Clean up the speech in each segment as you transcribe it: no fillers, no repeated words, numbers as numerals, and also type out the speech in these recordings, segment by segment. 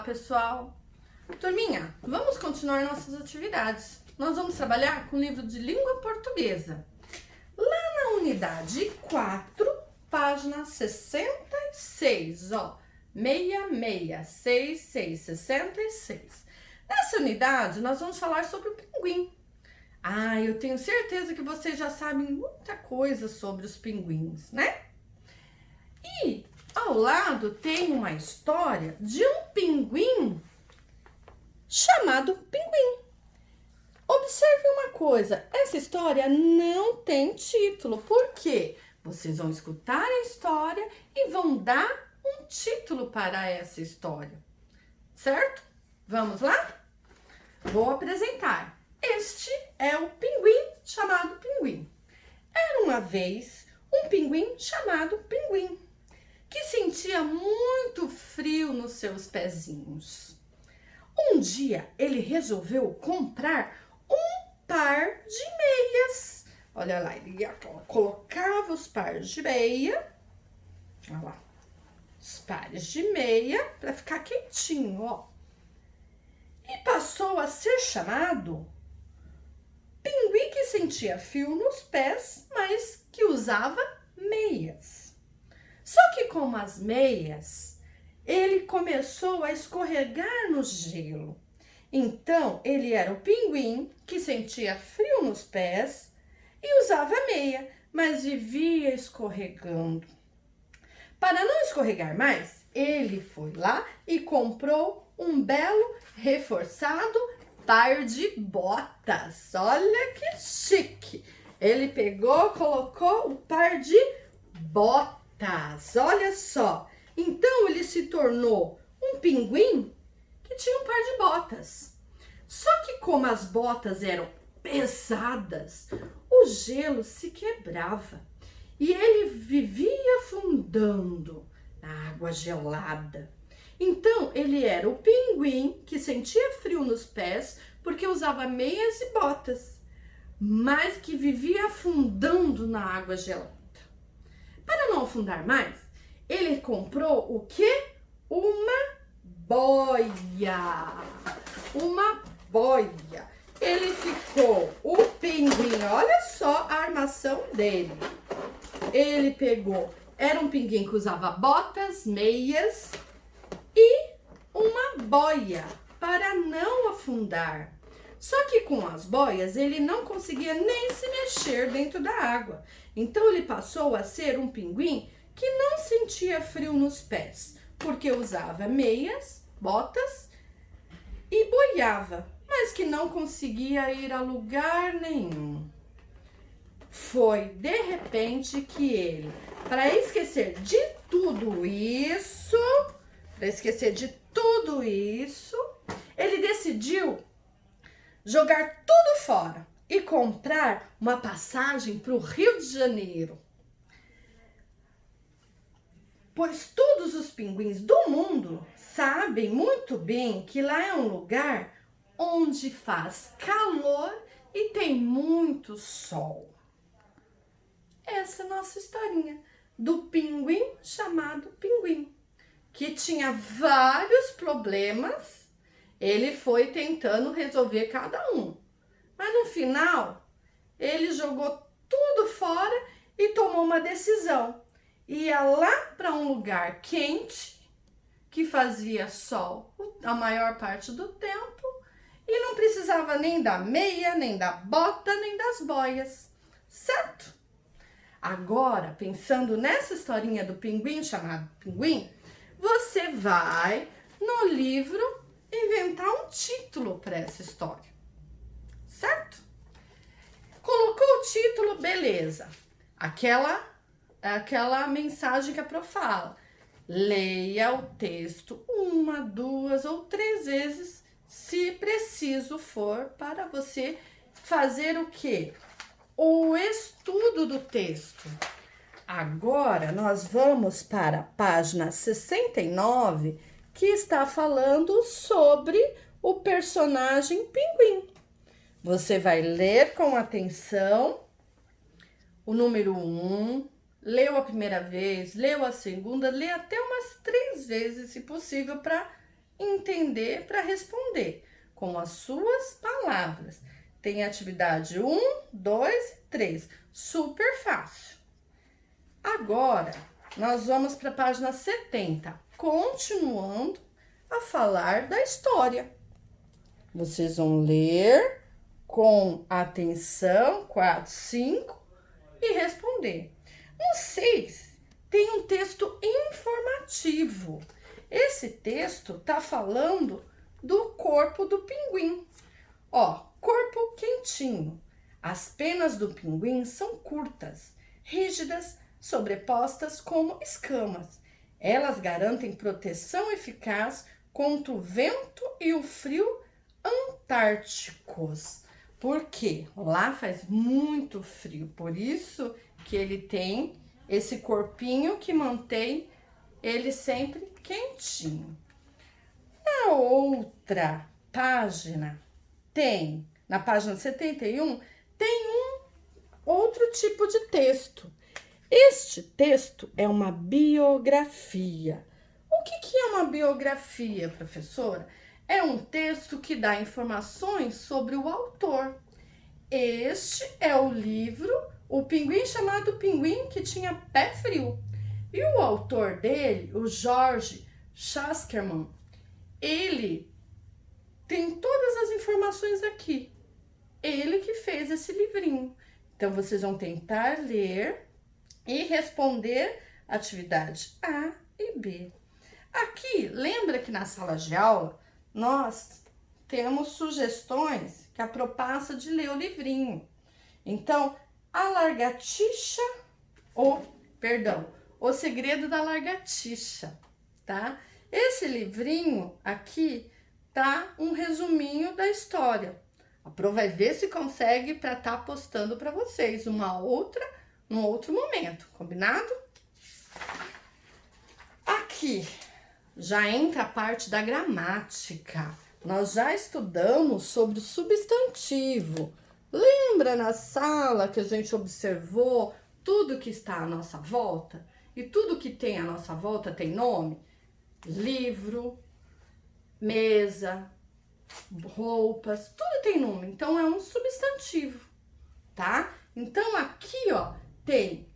pessoal! Turminha, vamos continuar nossas atividades. Nós vamos trabalhar com o livro de língua portuguesa. Lá na unidade 4, página 66, ó. 666666. Nessa unidade, nós vamos falar sobre o pinguim. Eu tenho certeza que vocês já sabem muita coisa sobre os pinguins, né? E ao lado tem uma história de um pinguim chamado Pinguim. Observe uma coisa, essa história não tem título, porque vocês vão escutar a história e vão dar um título para essa história, certo? Vamos lá? Vou apresentar. Este é o pinguim chamado Pinguim. Era uma vez um pinguim chamado Pinguim, que sentia muito frio nos seus pezinhos. Um dia ele resolveu comprar um par de meias. Olha lá, ele colocava os pares de meia. Olha lá, os pares de meia para ficar quentinho, ó. E passou a ser chamado Pinguim que sentia frio nos pés, mas que usava meias. Só que com as meias, ele começou a escorregar no gelo. Então, ele era o pinguim que sentia frio nos pés e usava meia, mas vivia escorregando. Para não escorregar mais, ele foi lá e comprou um belo reforçado par de botas. Olha que chique! Ele pegou, colocou o par de botas. Olha só! Então, ele se tornou um pinguim que tinha um par de botas. Só que como as botas eram pesadas, o gelo se quebrava e ele vivia afundando na água gelada. Então, ele era o pinguim que sentia frio nos pés porque usava meias e botas, mas que vivia afundando na água gelada. Para não afundar mais, ele comprou o quê? Uma boia. Uma boia. Ele ficou o pinguim, olha só a armação dele. Ele pegou, era um pinguim que usava botas, meias e uma boia para não afundar. Só que com as boias ele não conseguia nem se mexer dentro da água. Então ele passou a ser um pinguim que não sentia frio nos pés, porque usava meias, botas e boiava, mas que não conseguia ir a lugar nenhum. Foi de repente que ele, para esquecer de tudo isso, ele decidiu jogar tudo fora e comprar uma passagem para o Rio de Janeiro. Pois todos os pinguins do mundo sabem muito bem que lá é um lugar onde faz calor e tem muito sol. Essa é a nossa historinha do pinguim chamado Pinguim, que tinha vários problemas. Ele foi tentando resolver cada um, mas no final ele jogou tudo fora e tomou uma decisão. Ia lá para um lugar quente, que fazia sol a maior parte do tempo, e não precisava nem da meia, nem da bota, nem das boias, certo? Agora, pensando nessa historinha do pinguim chamado Pinguim, você vai no livro inventar um título para essa história, certo? Colocou o título, beleza. Aquela mensagem que a Pro fala. Leia o texto 1, 2 ou 3 vezes, se preciso for, para você fazer o quê? O estudo do texto. Agora, nós vamos para a página 69, que está falando sobre o personagem Pinguim. Você vai ler com atenção o número 1, leu a primeira vez, leu a segunda, lê até umas 3 vezes, se possível, para entender para responder com as suas palavras. Tem atividade 1, 2 e 3. Super fácil. Agora, nós vamos para a página 70, continuando a falar da história. Vocês vão ler com atenção, 4, 5, e responder. No 6, tem um texto informativo. Esse texto está falando do corpo do pinguim. Ó, corpo quentinho. As penas do pinguim são curtas, rígidas, sobrepostas como escamas. Elas garantem proteção eficaz contra o vento e o frio antárticos. Porque lá faz muito frio, por isso que ele tem esse corpinho que mantém ele sempre quentinho. Na outra página na página 71, tem um outro tipo de texto. Este texto é uma biografia. O que é uma biografia, professora? É um texto que dá informações sobre o autor. Este é o livro O Pinguim Chamado Pinguim que Tinha Pé Frio. E o autor dele, o George Schaekerman, ele tem todas as informações aqui. Ele que fez esse livrinho. Então, vocês vão tentar ler e responder atividade A e B. Aqui, lembra que na sala de aula, nós temos sugestões que a Pro passa de ler o livrinho. Então, O Segredo da Lagartixa, tá? Esse livrinho aqui tá um resuminho da história. A Pro vai ver se consegue para estar postando para vocês num outro momento, combinado? Aqui já entra a parte da gramática. Nós já estudamos sobre o substantivo. Lembra na sala que a gente observou tudo que está à nossa volta? E tudo que tem à nossa volta tem nome? Livro, mesa, roupas, tudo tem nome. Então, é um substantivo, tá? Então, aqui, ó, tem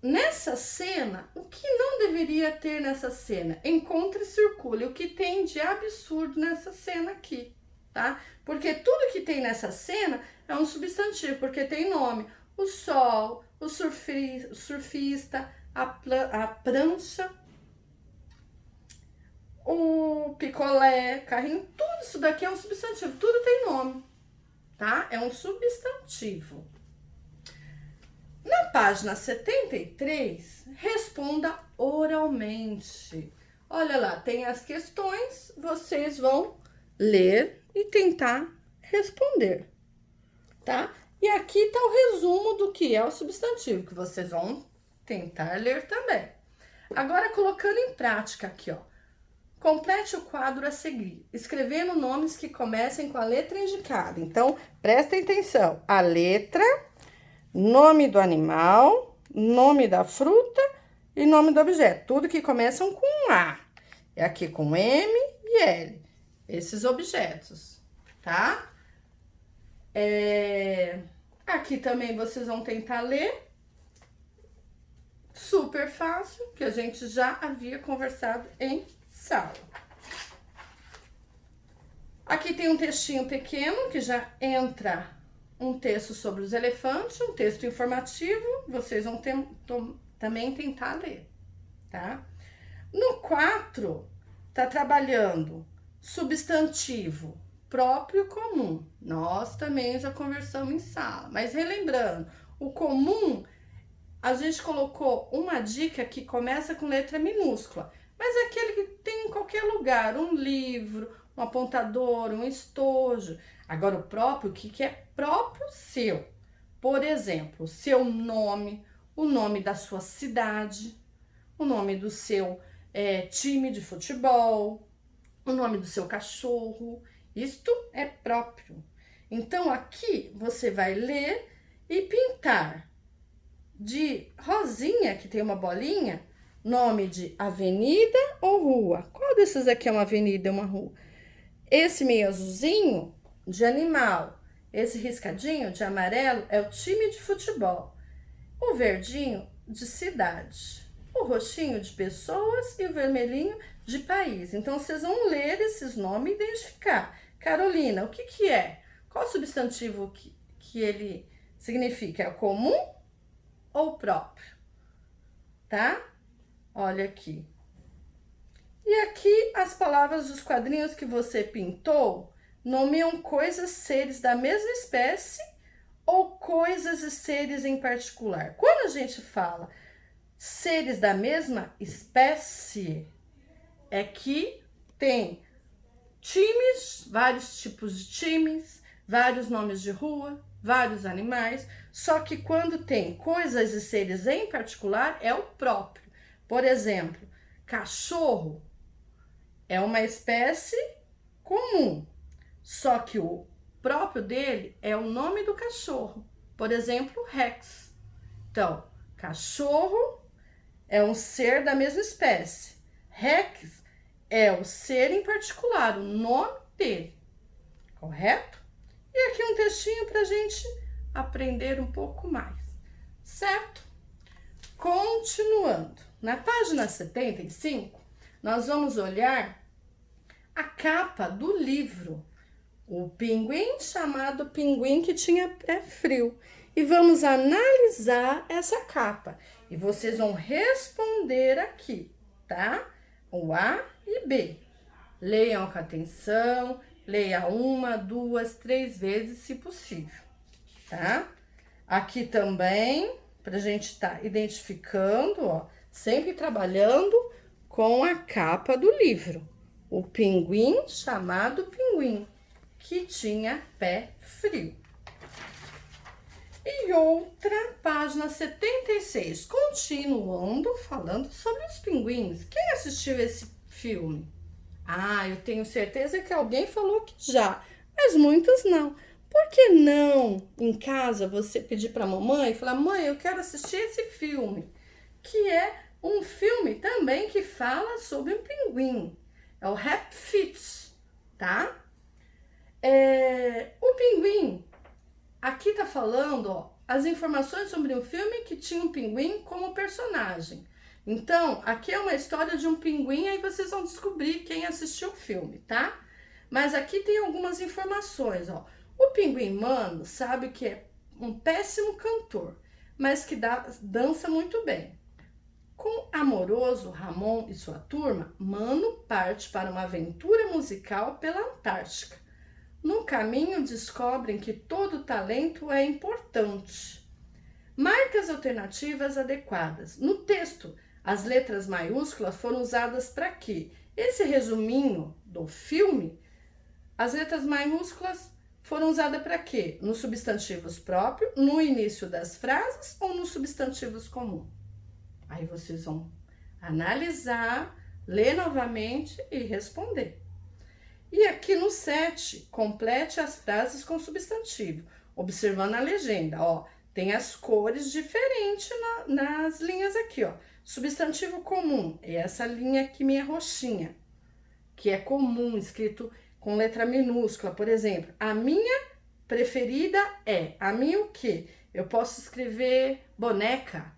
nessa cena, o que não deveria ter nessa cena? Encontre e circule. O que tem de absurdo nessa cena aqui, tá? Porque tudo que tem nessa cena é um substantivo, porque tem nome. O sol, o surfista, a prancha, o picolé, carrinho, tudo isso daqui é um substantivo, tudo tem nome, tá? É um substantivo. Na página 73, responda oralmente. Olha lá, tem as questões, vocês vão ler e tentar responder, tá? E aqui tá o resumo do que é o substantivo, que vocês vão tentar ler também. Agora, colocando em prática aqui, ó. Complete o quadro a seguir, escrevendo nomes que comecem com a letra indicada. Então, prestem atenção. A letra, nome do animal, nome da fruta e nome do objeto. Tudo que começam com A. É aqui com M e L. Esses objetos, tá? Aqui também vocês vão tentar ler. Super fácil, que a gente já havia conversado em sala. Aqui tem um textinho pequeno que já entra um texto sobre os elefantes, um texto informativo, vocês vão também tentar ler, tá? No 4, tá trabalhando substantivo próprio e comum. Nós também já conversamos em sala, mas relembrando, o comum, a gente colocou uma dica que começa com letra minúscula, mas é aquele que tem em qualquer lugar, um livro, um apontador, um estojo. Agora, o próprio, o que é próprio seu? Por exemplo, o seu nome, o nome da sua cidade, o nome do seu time de futebol, o nome do seu cachorro. Isto é próprio. Então, aqui você vai ler e pintar de rosinha, que tem uma bolinha, Nome de avenida ou rua? Qual desses aqui é uma avenida e uma rua? Esse meio azulzinho, de animal. Esse riscadinho de amarelo é o time de futebol. O verdinho, de cidade. O roxinho, de pessoas. E o vermelhinho, de país. Então, vocês vão ler esses nomes e identificar. Carolina, o que que é? Qual substantivo que ele significa? É o comum ou o próprio? Tá? Olha aqui. E aqui as palavras dos quadrinhos que você pintou nomeiam coisas, seres da mesma espécie ou coisas e seres em particular. Quando a gente fala seres da mesma espécie, é que tem times, vários tipos de times, vários nomes de rua, vários animais, só que quando tem coisas e seres em particular, é o próprio. Por exemplo, cachorro é uma espécie comum, só que o próprio dele é o nome do cachorro. Por exemplo, Rex. Então, cachorro é um ser da mesma espécie. Rex é o ser em particular, o nome dele. Correto? E aqui um textinho para a gente aprender um pouco mais. Certo? Continuando. Na página 75, nós vamos olhar a capa do livro. O pinguim chamado Pinguim que tinha pé frio. E vamos analisar essa capa. E vocês vão responder aqui, tá? O A e B. Leiam com atenção, leia 1, 2, 3 vezes, se possível, tá? Aqui também, pra gente estar identificando, ó, sempre trabalhando com a capa do livro. O pinguim chamado Pinguim, que tinha pé frio. E outra, página 76, continuando falando sobre os pinguins. Quem assistiu esse filme? Ah, eu tenho certeza que alguém falou que já, mas muitos não. Por que não, em casa, você pedir para a mamãe e falar: mãe, eu quero assistir esse filme, que é um filme também que fala sobre um pinguim. É o Happy Feet, tá? O pinguim, aqui tá falando, ó, as informações sobre um filme que tinha um pinguim como personagem. Então, aqui é uma história de um pinguim, aí vocês vão descobrir quem assistiu o filme, tá? Mas aqui tem algumas informações, ó. O pinguim Mano sabe que é um péssimo cantor, mas que dança muito bem. Com amoroso Ramon e sua turma, Mano parte para uma aventura musical pela Antártica. No caminho, descobrem que todo talento é importante. Marque as alternativas adequadas. No texto, as letras maiúsculas foram usadas para quê? Esse resuminho do filme, as letras maiúsculas foram usadas para quê? Nos substantivos próprios, no início das frases ou nos substantivos comuns? Aí vocês vão analisar, ler novamente e responder. E aqui no 7, complete as frases com substantivo, observando a legenda, ó. Tem as cores diferentes nas linhas aqui, ó. Substantivo comum, é essa linha aqui minha roxinha, que é comum, escrito com letra minúscula. Por exemplo, a minha preferida é. A minha o quê? Eu posso escrever boneca.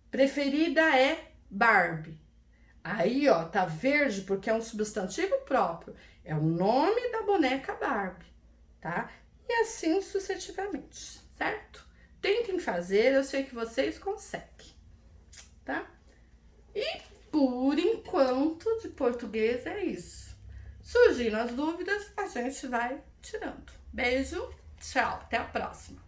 Preferida é Barbie. Aí, ó, tá verde porque é um substantivo próprio. É o nome da boneca Barbie, tá? E assim sucessivamente, certo? Tentem fazer, eu sei que vocês conseguem, tá? E por enquanto, de português é isso. Surgindo as dúvidas, a gente vai tirando. Beijo, tchau, até a próxima.